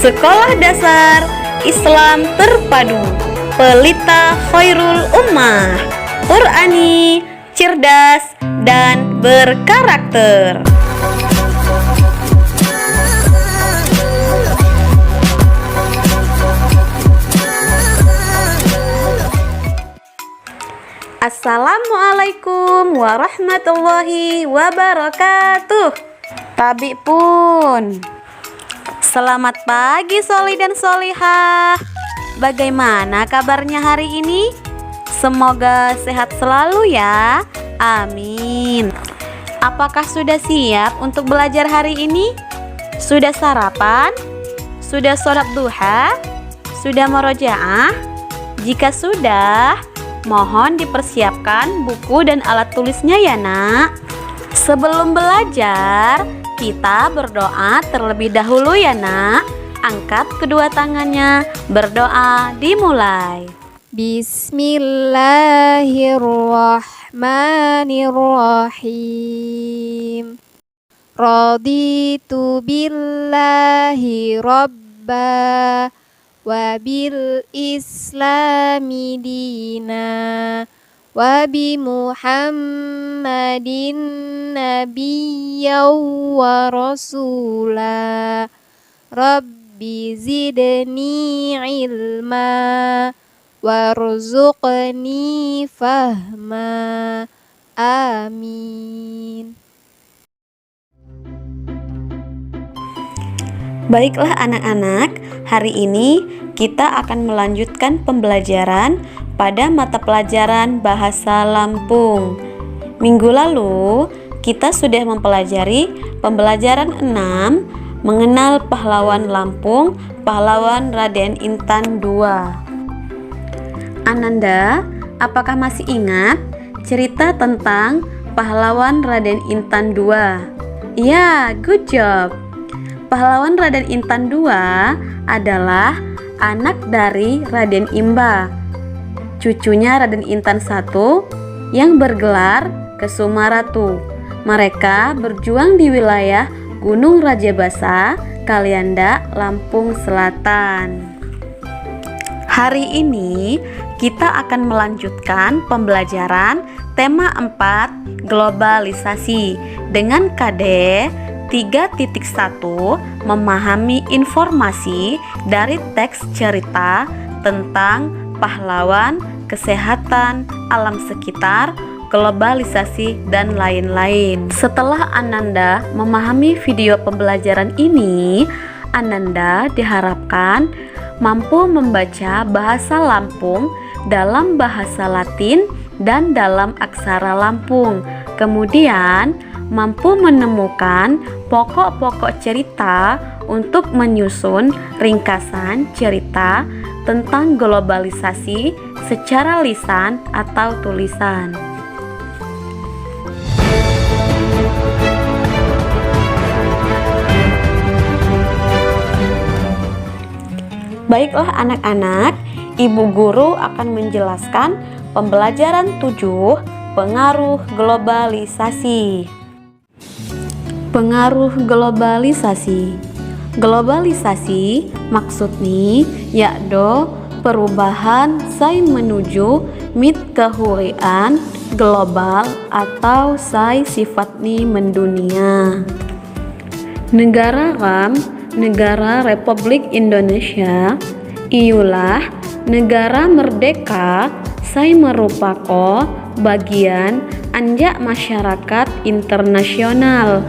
Sekolah Dasar Islam Terpadu Pelita Khairul Ummah, Qur'ani, cerdas, dan berkarakter. Assalamualaikum warahmatullahi wabarakatuh. Tabi pun. Selamat pagi Soli dan Solihah. Bagaimana kabarnya hari ini? Semoga sehat selalu ya. Amin. Apakah sudah siap untuk belajar hari ini? Sudah sarapan? Sudah sholat duha? Sudah murojaah? Jika sudah, mohon dipersiapkan buku dan alat tulisnya ya nak. Sebelum belajar, kita berdoa terlebih dahulu ya nak. Angkat kedua tangannya, berdoa dimulai. Bismillahirrahmanirrahim. Raditu billahi rabba wa bil islami dina wa bi muhammadin nabiyyan wa rasula rabbi zidni ilma warzuqni fahma amin. Baiklah anak-anak, hari ini kita akan melanjutkan pembelajaran pada mata pelajaran Bahasa Lampung. Minggu lalu, kita sudah mempelajari pembelajaran 6, mengenal pahlawan Lampung, pahlawan Raden Intan II. Ananda, apakah masih ingat cerita tentang pahlawan Raden Intan II? Ya, good job. Pahlawan Raden Intan II adalah anak dari Raden Imba, cucunya Raden Intan I yang bergelar Kesumaratu. Mereka berjuang di wilayah Gunung Rajabasa, Kalianda, Lampung Selatan. Hari ini kita akan melanjutkan pembelajaran tema 4 globalisasi dengan KD 3.1 memahami informasi dari teks cerita tentang pahlawan, kesehatan, alam sekitar, globalisasi, dan lain-lain. Setelah Ananda memahami video pembelajaran ini, Ananda diharapkan mampu membaca bahasa Lampung dalam bahasa Latin dan dalam aksara Lampung. Kemudian mampu menemukan pokok-pokok cerita untuk menyusun ringkasan cerita tentang globalisasi secara lisan atau tulisan. Baiklah anak-anak, Ibu Guru akan menjelaskan pembelajaran 7, pengaruh globalisasi. Pengaruh globalisasi. Globalisasi maksudnya yakdo perubahan sai menuju mit kehurian global atau sai sifatnya mendunia. Negara RAM, Negara Republik Indonesia, iulah negara merdeka sai merupakan bagian anjak masyarakat internasional.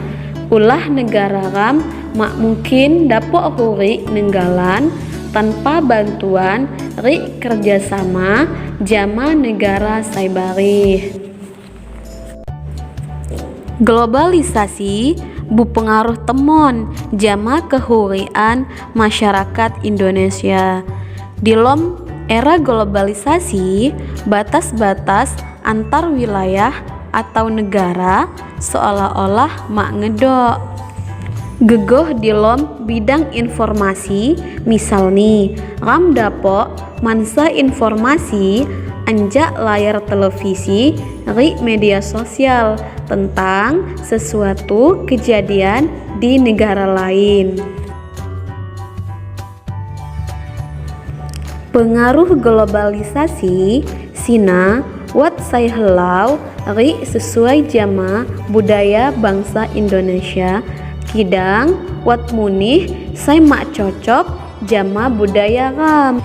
Ulah negara RAM mak mungkin dapok huri nenggalan tanpa bantuan ri kerjasama jama negara saibari. Globalisasi berpengaruh temon jama kehurian masyarakat Indonesia. Di lom era globalisasi, batas-batas antar wilayah atau negara seolah-olah mak ngedok. Gegoh di lom bidang informasi, misal nih, ram dapok mansa informasi anjak layar televisi ri media sosial tentang sesuatu kejadian di negara lain. Pengaruh globalisasi sina wat saya helau ri sesuai jama budaya bangsa Indonesia kidang wat munih saya mak cocok jama budaya ram.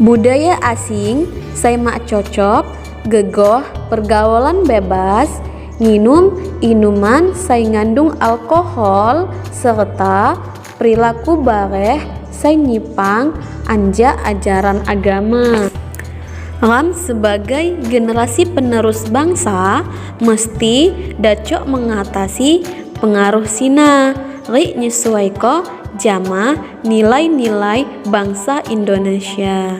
Budaya asing saya mak cocok gegoh pergaulan bebas, nginum inuman saya ngandung alkohol, serta perilaku bareh saya nyipang anja ajaran agama. Ram sebagai generasi penerus bangsa mesti dacok mengatasi pengaruh sina ri nyesuaiko jama nilai-nilai bangsa Indonesia.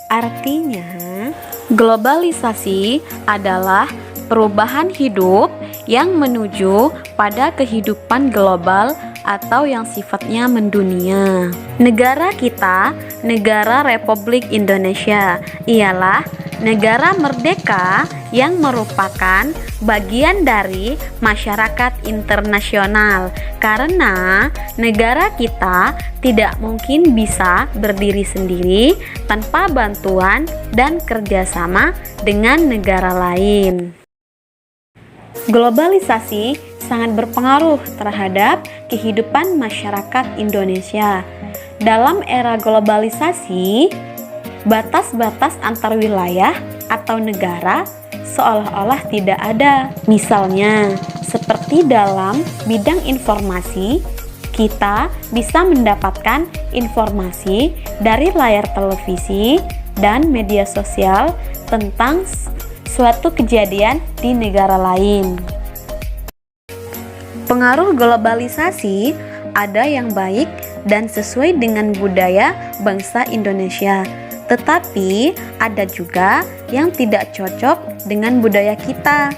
Artinya, globalisasi adalah perubahan hidup yang menuju pada kehidupan global atau yang sifatnya mendunia. Negara kita, negara Republik Indonesia, ialah negara merdeka yang merupakan bagian dari masyarakat internasional karena negara kita tidak mungkin bisa berdiri sendiri tanpa bantuan dan kerjasama dengan negara lain. Globalisasi sangat berpengaruh terhadap kehidupan masyarakat Indonesia. Dalam era globalisasi, batas-batas antar wilayah atau negara seolah-olah tidak ada. Misalnya, seperti dalam bidang informasi, kita bisa mendapatkan informasi dari layar televisi dan media sosial tentang suatu kejadian di negara lain. Pengaruh globalisasi ada yang baik dan sesuai dengan budaya bangsa Indonesia, tetapi ada juga yang tidak cocok dengan budaya kita.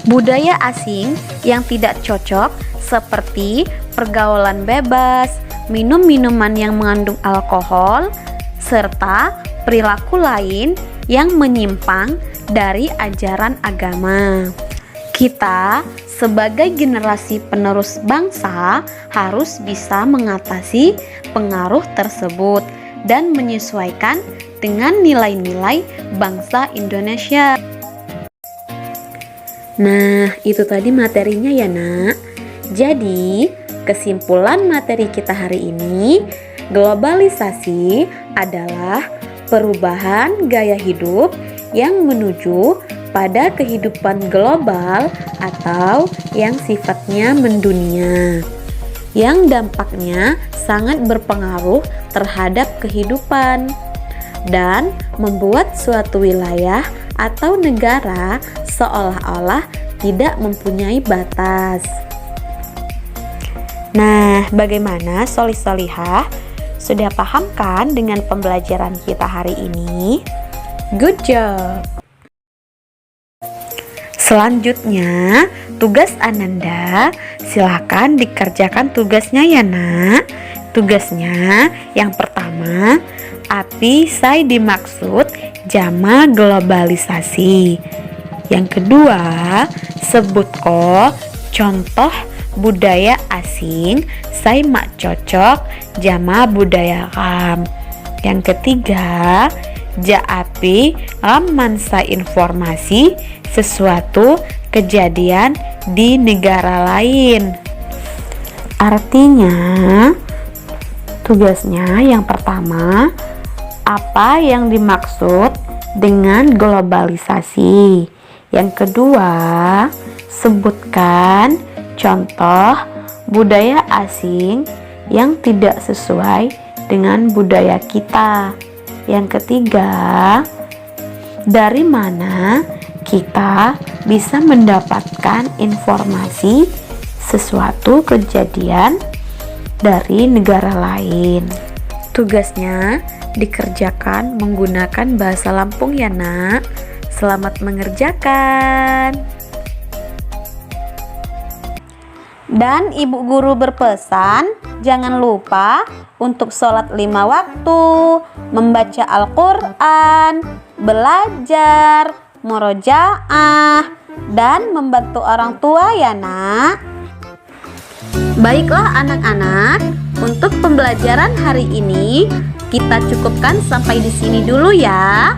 Budaya asing yang tidak cocok seperti pergaulan bebas, minum minuman yang mengandung alkohol, serta perilaku lain yang menyimpang dari ajaran agama. Kita sebagai generasi penerus bangsa harus bisa mengatasi pengaruh tersebut dan menyesuaikan dengan nilai-nilai bangsa Indonesia. Nah, itu tadi materinya ya, Nak. Jadi, kesimpulan materi kita hari ini, globalisasi adalah perubahan gaya hidup yang menuju pada kehidupan global atau yang sifatnya mendunia, yang dampaknya sangat berpengaruh terhadap kehidupan dan membuat suatu wilayah atau negara seolah-olah tidak mempunyai batas. Nah, bagaimana solih-solihah? Sudah paham kan dengan pembelajaran kita hari ini? Good job! Selanjutnya, tugas Ananda, silahkan dikerjakan tugasnya ya, Nak. Tugasnya yang pertama, api saya dimaksud jama globalisasi. Yang kedua, sebut contoh budaya asing saya mak cocok jama budaya ram. Yang ketiga, jaapi ram mansa informasi sesuatu kejadian di negara lain. Artinya, tugasnya yang pertama, apa yang dimaksud dengan globalisasi. Yang kedua, sebutkan contoh budaya asing yang tidak sesuai dengan budaya kita. Yang ketiga, dari mana kita bisa mendapatkan informasi sesuatu kejadian dari negara lain. Tugasnya dikerjakan menggunakan bahasa Lampung ya, Nak. Selamat mengerjakan. Dan Ibu Guru berpesan, jangan lupa untuk sholat 5 waktu, membaca Al-Quran, belajar, murojaah, dan membantu orang tua ya, Nak. Baiklah anak-anak, untuk pembelajaran hari ini kita cukupkan sampai di sini dulu ya.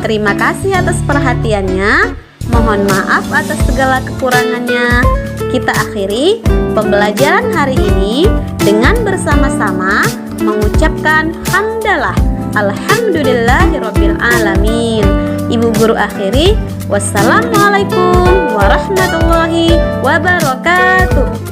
Terima kasih atas perhatiannya. Mohon maaf atas segala kekurangannya. Kita akhiri pembelajaran hari ini dengan bersama-sama mengucapkan hamdalah. Alhamdulillahirabbil alamin. Ibu guru akhiri, wassalamualaikum warahmatullahi wabarakatuh.